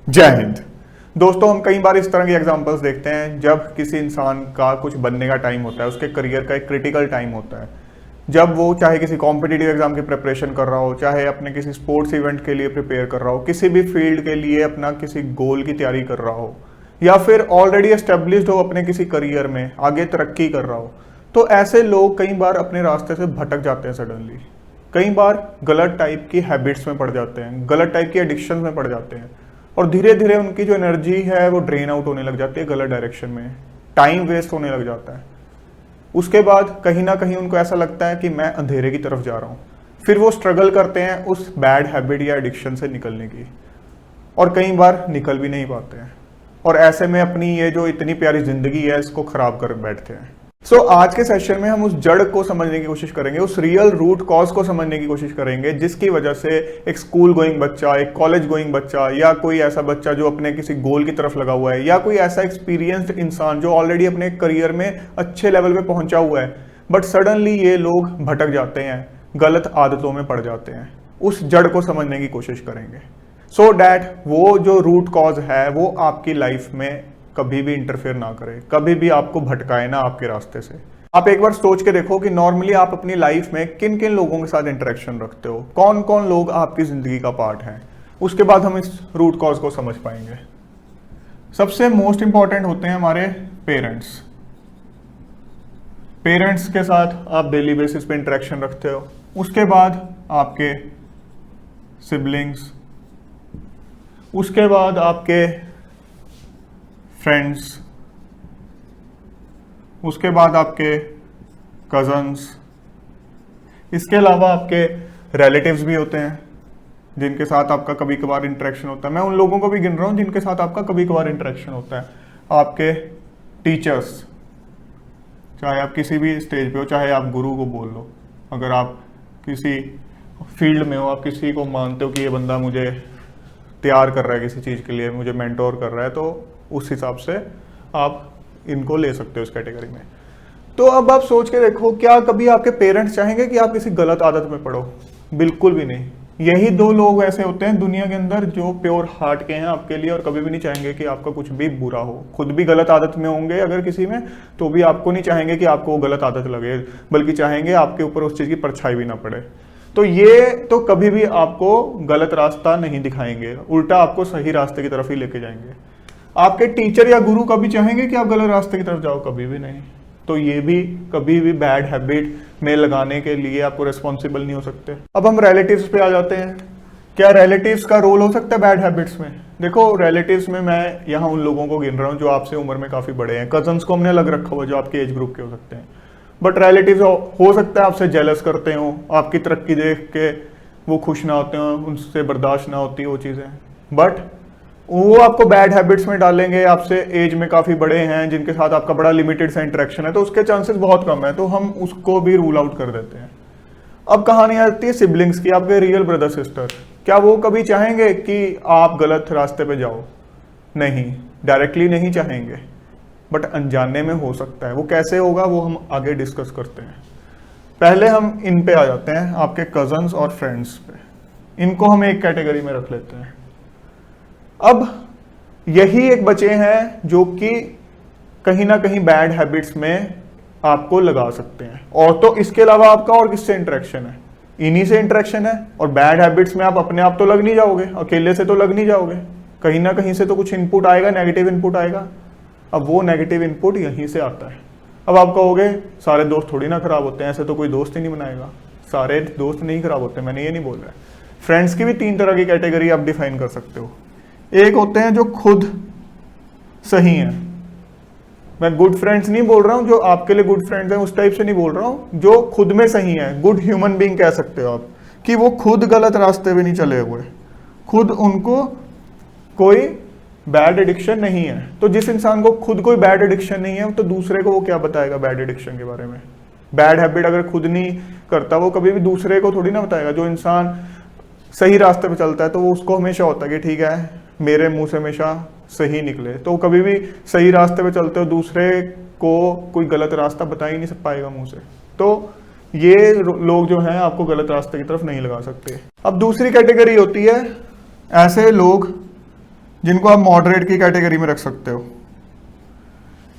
जय हिंद। दोस्तों, हम कई बार इस तरह के एग्जांपल्स देखते हैं जब किसी इंसान का कुछ बनने का टाइम होता है, उसके करियर का एक क्रिटिकल टाइम होता है, जब वो चाहे किसी कॉम्पिटिटिव एग्जाम की प्रिपरेशन कर रहा हो, चाहे अपने किसी स्पोर्ट्स इवेंट के लिए प्रिपेयर कर रहा हो, किसी भी फील्ड के लिए अपना किसी गोल की तैयारी कर रहा हो, या फिर ऑलरेडी एस्टेब्लिश्ड हो अपने किसी करियर में, आगे तरक्की कर रहा हो। तो ऐसे लोग कई बार अपने रास्ते से भटक जाते हैं सडनली। कई बार गलत टाइप की हैबिट्स में पड़ जाते हैं, गलत टाइप की एडिक्शन में पड़ जाते हैं, और धीरे धीरे उनकी जो एनर्जी है वो ड्रेन आउट होने लग जाती है गलत डायरेक्शन में, टाइम वेस्ट होने लग जाता है। उसके बाद कहीं ना कहीं उनको ऐसा लगता है कि मैं अंधेरे की तरफ जा रहा हूँ। फिर वो स्ट्रगल करते हैं उस बैड हैबिट या एडिक्शन से निकलने की, और कई बार निकल भी नहीं पाते हैं, और ऐसे में अपनी ये जो इतनी प्यारी जिंदगी है इसको खराब कर बैठते हैं। आज के सेशन में हम उस जड़ को समझने की कोशिश करेंगे, उस रियल रूट कॉज को समझने की कोशिश करेंगे जिसकी वजह से एक स्कूल गोइंग बच्चा, एक कॉलेज गोइंग बच्चा, या कोई ऐसा बच्चा जो अपने किसी गोल की तरफ लगा हुआ है, या कोई ऐसा एक्सपीरियंस्ड इंसान जो ऑलरेडी अपने करियर में अच्छे लेवल पे पहुंचा हुआ है, बट सडनली ये लोग भटक जाते हैं, गलत आदतों में पड़ जाते हैं। उस जड़ को समझने की कोशिश करेंगे सो डैट वो जो रूट कॉज है वो आपकी लाइफ में कभी भी इंटरफेयर ना करे, कभी भी आपको भटकाए ना आपके रास्ते से। आप एक बार सोच के देखो कि नॉर्मली आप अपनी लाइफ में किन किन लोगों के साथ इंटरेक्शन रखते हो, कौन कौन लोग आपकी जिंदगी का पार्ट हैं। उसके बाद हम इस रूट कॉज को समझ पाएंगे। सबसे मोस्ट इंपॉर्टेंट होते हैं हमारे पेरेंट्स। पेरेंट्स के साथ आप डेली बेसिस पे इंटरेक्शन रखते हो। उसके बाद आपके सिबलिंग्स, उसके बाद आपके फ्रेंड्स, उसके बाद आपके कजन्स, इसके अलावा आपके रिलेटिव्स भी होते हैं जिनके साथ आपका कभी कभार इंटरेक्शन होता है। मैं उन लोगों को भी गिन रहा हूँ जिनके साथ आपका कभी कभार इंटरेक्शन होता है। आपके टीचर्स, चाहे आप किसी भी स्टेज पे हो, चाहे आप गुरु को बोल लो, अगर आप किसी फील्ड में हो, आप किसी को मानते हो कि ये बंदा मुझे तैयार कर रहा है किसी चीज़ के लिए, मुझे मेंटोर कर रहा है, तो उस हिसाब से आप इनको ले सकते हो इस कैटेगरी में। तो अब आप सोच के देखो, क्या कभी आपके पेरेंट्स चाहेंगे कि आप किसी गलत आदत में पड़ो? बिल्कुल भी नहीं। यही दो लोग ऐसे होते हैं दुनिया के अंदर जो प्योर हार्ट के हैं आपके लिए, और कभी भी नहीं चाहेंगे कि आपका कुछ भी बुरा हो। खुद भी गलत आदत में होंगे अगर किसी में, तो भी आपको नहीं चाहेंगे कि आपको वो गलत आदत लगे, बल्कि चाहेंगे आपके ऊपर उस चीज़ की परछाई भी ना पड़े। तो ये तो कभी भी आपको गलत रास्ता नहीं दिखाएंगे, उल्टा आपको सही रास्ते की तरफ ही लेके जाएंगे। आपके टीचर या गुरु कभी चाहेंगे कि आप गलत रास्ते की तरफ जाओ? कभी भी नहीं। तो ये भी कभी भी बैड हैबिट में लगाने के लिए आपको रिस्पॉन्सिबल नहीं हो सकते। अब हम रिलेटिव्स पे आ जाते हैं। क्या रिलेटिव्स का रोल हो सकता है बैड हैबिट्स में? देखो, रिलेटिव्स में मैं यहाँ उन लोगों को गिन रहा हूँ जो आपसे उम्र में काफी बड़े हैं। कजन्स को हमने अलग रखा हुआ जो आपके एज ग्रुप के हो सकते हैं, बट रिलेटिव्स हो सकता है आपसे जेलस करते हो, आपकी तरक्की देख के वो खुश ना होते हो, उनसे बर्दाश्त ना होती वो चीजें, बट वो आपको बैड हैबिट्स में डालेंगे। आपसे एज में काफी बड़े हैं, जिनके साथ आपका बड़ा लिमिटेड सा इंटरेक्शन है, तो उसके चांसेस बहुत कम है, तो हम उसको भी रूल आउट कर देते हैं। अब कहानी आती है सिबलिंग्स की, आपके रियल ब्रदर सिस्टर। क्या वो कभी चाहेंगे कि आप गलत रास्ते पे जाओ? नहीं, डायरेक्टली नहीं चाहेंगे, बट अनजाने में हो सकता है। वो कैसे होगा वो हम आगे डिस्कस करते हैं। पहले हम इन पे आ जाते हैं, आपके कजन्स और फ्रेंड्स पे। इनको हम एक कैटेगरी में रख लेते हैं। अब यही एक बचे हैं जो कि कहीं ना कहीं बैड हैबिट्स में आपको लगा सकते हैं, और तो इसके अलावा आपका और किससे इंटरेक्शन है? इन्हीं से इंटरेक्शन है। और बैड हैबिट्स में आप अपने आप तो लग नहीं जाओगे, अकेले से तो लग नहीं जाओगे, कहीं ना कहीं से तो कुछ इनपुट आएगा, नेगेटिव इनपुट आएगा। अब वो नेगेटिव इनपुट यहीं से आता है। अब आप कहोगे सारे दोस्त थोड़ी ना खराब होते हैं, ऐसे तो कोई दोस्त ही नहीं बनाएगा। सारे दोस्त नहीं खराब होते, मैंने ये नहीं बोल रहा। फ्रेंड्स की भी 3 तरह की कैटेगरी आप डिफाइन कर सकते हो। एक होते हैं जो खुद सही हैं, मैं गुड फ्रेंड्स नहीं बोल रहा हूं जो आपके लिए गुड फ्रेंड्स हैं, उस टाइप से नहीं बोल रहा हूं, जो खुद में सही है, गुड ह्यूमन बीइंग कह सकते हो आप, कि वो खुद गलत रास्ते पे नहीं चले हुए, खुद उनको कोई बैड एडिक्शन नहीं है। तो जिस इंसान को खुद कोई बैड एडिक्शन नहीं है, तो दूसरे को वो क्या बताएगा बैड एडिक्शन के बारे में? बैड हैबिट अगर खुद नहीं करता, वो कभी भी दूसरे को थोड़ी ना बताएगा। जो इंसान सही रास्ते पे चलता है तो वो उसको हमेशा होता है कि ठीक है मेरे मुंह से हमेशा सही निकले, तो कभी भी सही रास्ते पे चलते हो दूसरे को कोई गलत रास्ता बता ही नहीं पाएगा मुंह से। तो ये लोग जो हैं आपको गलत रास्ते की तरफ नहीं लगा सकते। अब दूसरी कैटेगरी होती है ऐसे लोग जिनको आप मॉडरेट की कैटेगरी में रख सकते हो,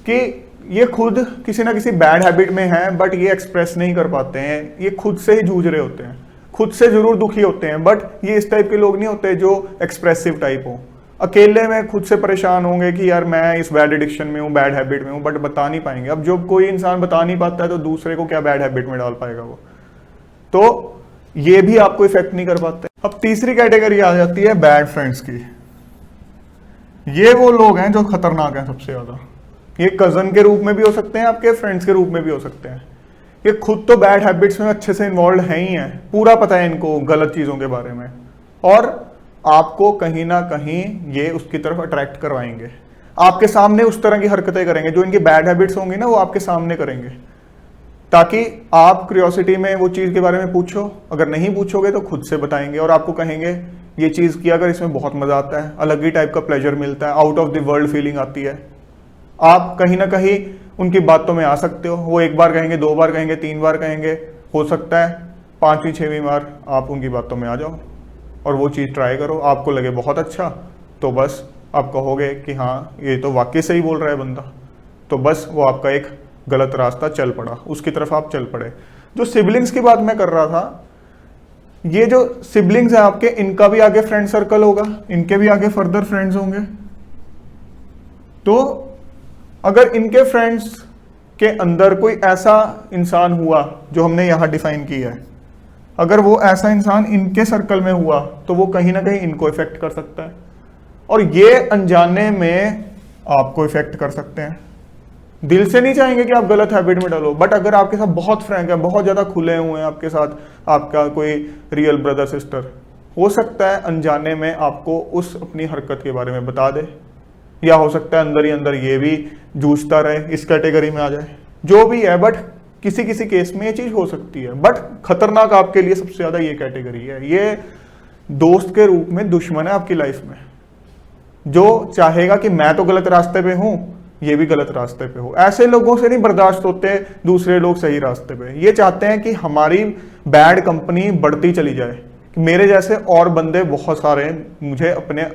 कि ये खुद किसी ना किसी बैड हैबिट में हैं बट ये एक्सप्रेस नहीं कर पाते हैं, ये खुद से ही जूझ रहे होते हैं, खुद से जरूर दुखी होते हैं, बट ये इस टाइप के लोग नहीं होते जो एक्सप्रेसिव टाइप हो। अकेले में खुद से परेशान होंगे कि यार मैं इस बैड एडिक्शन में हूँ, बैड हैबिट में हूँ, बट बता नहीं पाएंगे। अब जब कोई इंसान बता नहीं पाता है तो दूसरे को क्या बैड हैबिट में डाल पाएगा वो, तो ये भी आपको इफेक्ट नहीं कर पाते। अब तीसरी कैटेगरी आ जाती है बैड फ्रेंड्स की। ये वो लोग हैं जो खतरनाक हैं सबसे ज्यादा। ये कजन के रूप में भी हो सकते हैं, आपके फ्रेंड्स के रूप में भी हो सकते हैं। ये खुद तो बैड हैबिट्स में अच्छे से इन्वॉल्व हैं ही हैं, पूरा पता है इनको गलत चीजों के बारे में, और आपको कहीं ना कहीं ये उसकी तरफ अट्रैक्ट करवाएंगे। आपके सामने उस तरह की हरकतें करेंगे, जो इनकी बैड हैबिट्स होंगी ना वो आपके सामने करेंगे, ताकि आप क्यूरियोसिटी में वो चीज के बारे में पूछो। अगर नहीं पूछोगे तो खुद से बताएंगे और आपको कहेंगे ये चीज किया अगर इसमें बहुत मजा आता है, अलग ही टाइप का प्लेजर मिलता है, out of the world feeling आती है। आप कहीं ना कहीं उनकी बातों में आ सकते हो। वो एक बार कहेंगे, 2 बार कहेंगे, 3 बार कहेंगे, हो सकता है 5वीं 6वीं बार आप उनकी बातों में आ जाओ और वो चीज़ ट्राई करो, आपको लगे बहुत अच्छा, तो बस आप कहोगे कि हाँ ये तो वाकई सही बोल रहा है बंदा, तो बस वो आपका एक गलत रास्ता चल पड़ा, उसकी तरफ आप चल पड़े। जो सिबलिंग्स की बात मैं कर रहा था, ये जो सिबलिंग्स हैं आपके, इनका भी आगे फ्रेंड सर्कल होगा, इनके भी आगे फर्दर फ्रेंड्स होंगे। तो अगर इनके फ्रेंड्स के अंदर कोई ऐसा इंसान हुआ जो हमने यहां डिफाइन किया है, अगर वो ऐसा इंसान इनके सर्कल में हुआ तो वो कहीं ना कहीं इनको इफेक्ट कर सकता है, और ये अनजाने में आपको इफेक्ट कर सकते हैं। दिल से नहीं चाहेंगे कि आप गलत हैबिट में डालो, बट अगर आपके साथ बहुत फ्रैंक है, बहुत ज्यादा खुले हुए हैं आपके साथ, आपका कोई रियल ब्रदर सिस्टर, हो सकता है अनजाने में आपको उस अपनी हरकत के बारे में बता दे, या हो सकता है अंदर ही अंदर ये भी जूझता रहे, इस कैटेगरी में आ जाए, जो भी है। बट किसी किसी केस में ये चीज हो सकती है, बट खतरनाक आपके लिए सबसे ज्यादा ये कैटेगरी है। ये दोस्त के रूप में दुश्मन है आपकी लाइफ में, जो चाहेगा कि मैं तो गलत रास्ते पे हूं, ये भी गलत रास्ते पे हो। ऐसे लोगों से नहीं बर्दाश्त होते दूसरे लोग सही रास्ते पे। ये चाहते हैं कि हमारी बैड कंपनी बढ़ती चली जाए, कि मेरे जैसे और बंदे बहुत सारे मुझे अपने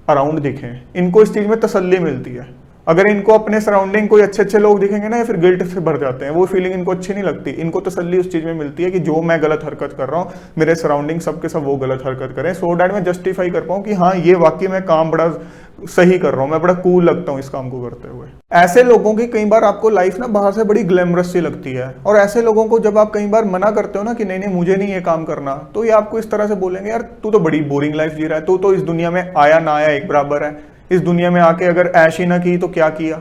अराउंड दिखें। इनको इस चीज में तसल्ली मिलती है। अगर इनको अपने सराउंडिंग कोई अच्छे अच्छे लोग दिखेंगे ना, या फिर गिल्ट से भर जाते हैं, वो फीलिंग इनको अच्छी नहीं लगती। इनको तसल्ली उस चीज में मिलती है कि जो मैं गलत हरकत कर रहा हूँ, मेरे सराउंडिंग सबके सब वो गलत हरकत करें, सो डैट मैं जस्टिफाई कर पाऊँ कि हाँ ये वाकई मैं काम बड़ा सही कर रहा हूँ, मैं बड़ा कूल लगता हूँ इस काम को करते हुए। ऐसे लोगों की कई बार आपको लाइफ ना बाहर से बड़ी ग्लैमरस सी लगती है, और ऐसे लोगों को जब आप कई बार मना करते हो ना कि नहीं नहीं मुझे नहीं ये काम करना, तो ये आपको इस तरह से बोलेंगे यार तू तो बड़ी बोरिंग लाइफ जी रहा है, तू तो इस दुनिया में आया ना आया एक बराबर है, इस दुनिया में आके अगर ऐश ही ना की तो क्या किया।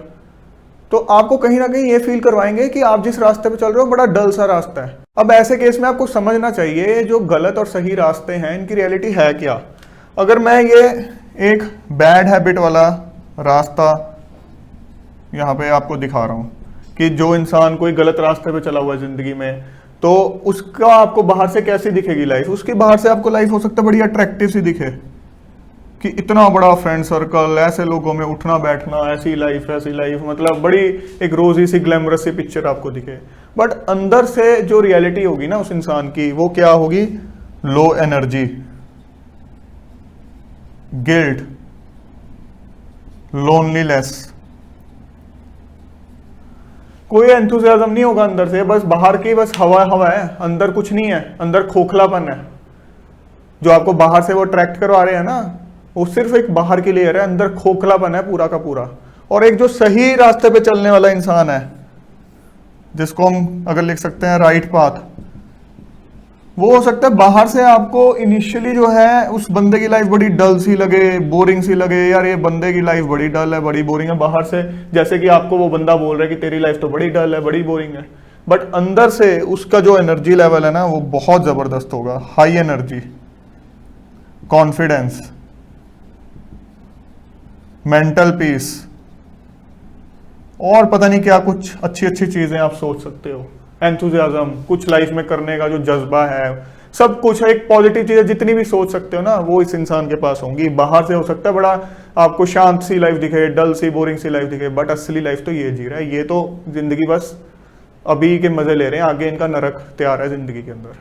तो आपको कहीं ना कहीं ये फील करवाएंगे कि आप जिस रास्ते पे चल रहे हो बड़ा डल सा रास्ता है। अब ऐसे केस में आपको समझना चाहिए जो गलत और सही रास्ते हैं इनकी रियलिटी है क्या। अगर मैं ये एक बैड हैबिट वाला रास्ता यहाँ पे आपको दिखा रहा हूँ कि जो इंसान कोई गलत रास्ते पे चला हुआ है जिंदगी में, तो उसका आपको बाहर से कैसी दिखेगी लाइफ। उसकी बाहर से आपको लाइफ हो सकता है बड़ी अट्रैक्टिव सी दिखे कि इतना बड़ा फ्रेंड सर्कल, ऐसे लोगों में उठना बैठना, ऐसी लाइफ मतलब बड़ी एक रोजी सी ग्लैमरस सी पिक्चर आपको दिखे। बट अंदर से जो रियलिटी होगी ना उस इंसान की, वो क्या होगी? लो एनर्जी, गिल्ट, लोनलीनेस, कोई एंथुसियाज्म नहीं होगा अंदर से, बस बाहर की बस हवा हवा है, अंदर कुछ नहीं है, अंदर खोखलापन है। जो आपको बाहर से वो अट्रैक्ट करवा रहे हैं ना, वो सिर्फ एक बाहर की लेयर है, अंदर खोखलापन है पूरा का पूरा। और एक जो सही रास्ते पे चलने वाला इंसान है, जिसको हम अगर लिख सकते हैं राइट पाथ, वो हो सकता है बाहर से आपको इनिशियली जो है उस बंदे की लाइफ बड़ी डल सी लगे, बोरिंग सी लगे, यार ये बंदे की लाइफ बड़ी डल है, बड़ी बोरिंग है बाहर से, जैसे कि आपको वो बंदा बोल रहा है कि तेरी लाइफ तो बड़ी डल है, बड़ी बोरिंग है। बट अंदर से उसका जो एनर्जी लेवल है ना वो बहुत जबरदस्त होगा, high energy, confidence, mental peace, और पता नहीं क्या कुछ अच्छी अच्छी चीजें आप सोच सकते हो, एंथुसियाज्म, कुछ लाइफ में करने का जो जज्बा है, सब कुछ एक पॉजिटिव चीजें जितनी भी सोच सकते हो ना वो इस इंसान के पास होंगी। बाहर से हो सकता है बड़ा आपको शांत सी लाइफ दिखे, डल सी बोरिंग सी लाइफ दिखे, बट असली लाइफ तो ये जी रहा है, ये तो जिंदगी बस अभी के मजे ले रहे हैं, आगे इनका नरक तैयार है जिंदगी के अंदर।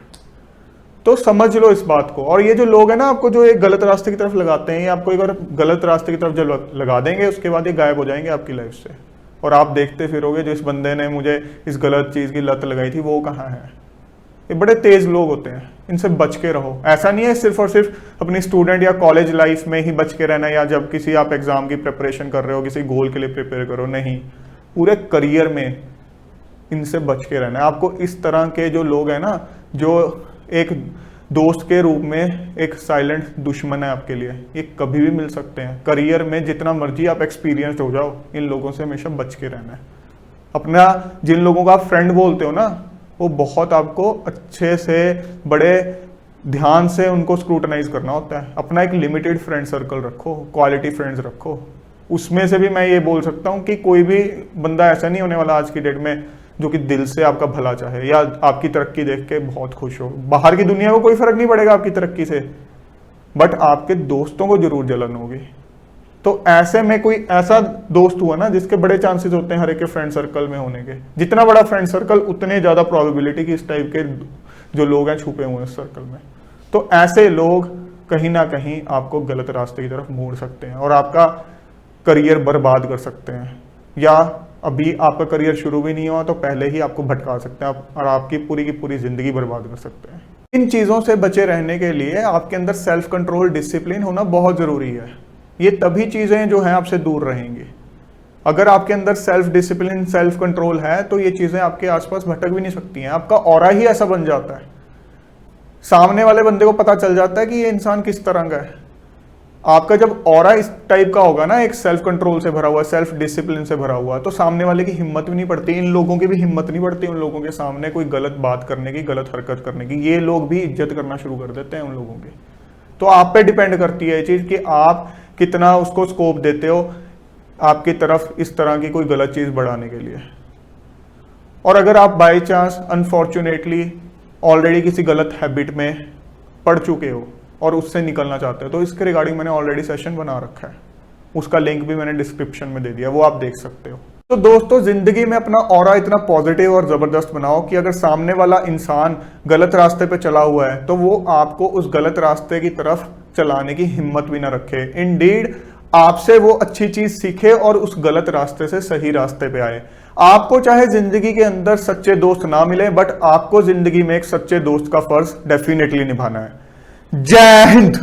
तो समझ लो इस बात को। और ये जो लोग हैं ना आपको जो एक गलत रास्ते की तरफ लगाते हैं, ये आपको एक बार गलत रास्ते की तरफ जब लगा देंगे उसके बाद ये गायब हो जाएंगे आपकी लाइफ से, और आप देखते फिरोगे जिस बंदे ने मुझे इस गलत चीज की लत लगाई थी वो कहाँ है। ये बड़े तेज लोग होते हैं, इनसे बच के रहो। ऐसा नहीं है सिर्फ और सिर्फ अपनी स्टूडेंट या कॉलेज लाइफ में ही बच के रहना, या जब किसी आप एग्जाम की प्रिपरेशन कर रहे हो, किसी गोल के लिए प्रिपेयर करो, नहीं, पूरे करियर में इनसे बच के रहना है आपको। इस तरह के जो लोग हैं ना, जो एक दोस्त के रूप में एक साइलेंट दुश्मन है आपके लिए, ये कभी भी मिल सकते हैं। करियर में जितना मर्जी आप एक्सपीरियंस्ड हो जाओ, इन लोगों से हमेशा बच के रहना है। अपना जिन लोगों को आप फ्रेंड बोलते हो ना, वो बहुत आपको अच्छे से बड़े ध्यान से उनको स्क्रूटनाइज करना होता है। अपना एक लिमिटेड फ्रेंड सर्कल रखो, क्वालिटी फ्रेंड्स रखो। उसमें से भी मैं ये बोल सकता हूँ कि कोई भी बंदा ऐसा नहीं होने वाला आज की डेट में जो कि दिल से आपका भला चाहे या आपकी तरक्की देख के बहुत खुश हो। बाहर की दुनिया को कोई फर्क नहीं पड़ेगा आपकी तरक्की से, बट आपके दोस्तों को जरूर जलन होगी। तो ऐसे में कोई ऐसा दोस्त हुआ ना जिसके बड़े चांसेस होते हैं हर एक के फ्रेंड सर्कल में होने के। जितना बड़ा फ्रेंड सर्कल उतने ज्यादा प्रोबेबिलिटी कि इस टाइप के जो लोग हैं छुपे हुए हैं उस सर्कल में। तो ऐसे लोग कहीं ना कहीं आपको गलत रास्ते की तरफ मोड़ सकते हैं और आपका करियर बर्बाद कर सकते हैं, या अभी आपका करियर शुरू भी नहीं हुआ तो पहले ही आपको भटका सकते हैं और आपकी पूरी की पूरी जिंदगी बर्बाद कर सकते हैं। इन चीजों से बचे रहने के लिए आपके अंदर सेल्फ कंट्रोल, डिसिप्लिन होना बहुत जरूरी है। ये तभी चीजें जो हैं आपसे दूर रहेंगी। अगर आपके अंदर सेल्फ डिसिप्लिन, सेल्फ कंट्रोल है तो ये चीजें आपके आसपास भटक भी नहीं सकती हैं। आपका ऑरा ही ऐसा बन जाता है, सामने वाले बंदे को पता चल जाता है कि ये इंसान किस तरह का है। आपका जब ऑरा इस टाइप का होगा ना, एक सेल्फ कंट्रोल से भरा हुआ, सेल्फ डिसिप्लिन से भरा हुआ, तो सामने वाले की हिम्मत भी नहीं पड़ती, इन लोगों की भी हिम्मत नहीं पड़ती उन लोगों के सामने कोई गलत बात करने की, गलत हरकत करने की। ये लोग भी इज्जत करना शुरू कर देते हैं उन लोगों की। तो आप पे डिपेंड करती है ये चीज कि आप कितना उसको स्कोप देते हो आपकी तरफ इस तरह की कोई गलत चीज बढ़ाने के लिए। और अगर आप बाई चांस अनफॉर्चुनेटली ऑलरेडी किसी गलत हैबिट में पड़ चुके हो और उससे निकलना चाहते हो, तो इसके रिगार्डिंग मैंने ऑलरेडी सेशन बना रखा है, उसका लिंक भी मैंने डिस्क्रिप्शन में दे दिया, वो आप देख सकते हो। तो दोस्तों, जिंदगी में अपना ऑरा इतना पॉजिटिव और जबरदस्त बनाओ कि अगर सामने वाला इंसान गलत रास्ते पे चला हुआ है तो वो आपको उस गलत रास्ते की तरफ चलाने की हिम्मत भी ना रखे। इंडीड आपसे वो अच्छी चीज सीखे और उस गलत रास्ते से सही रास्ते पे आए। आपको चाहे जिंदगी के अंदर सच्चे दोस्त ना मिले, बट आपको जिंदगी में एक सच्चे दोस्त का फर्ज डेफिनेटली निभाना है। जय हिंद।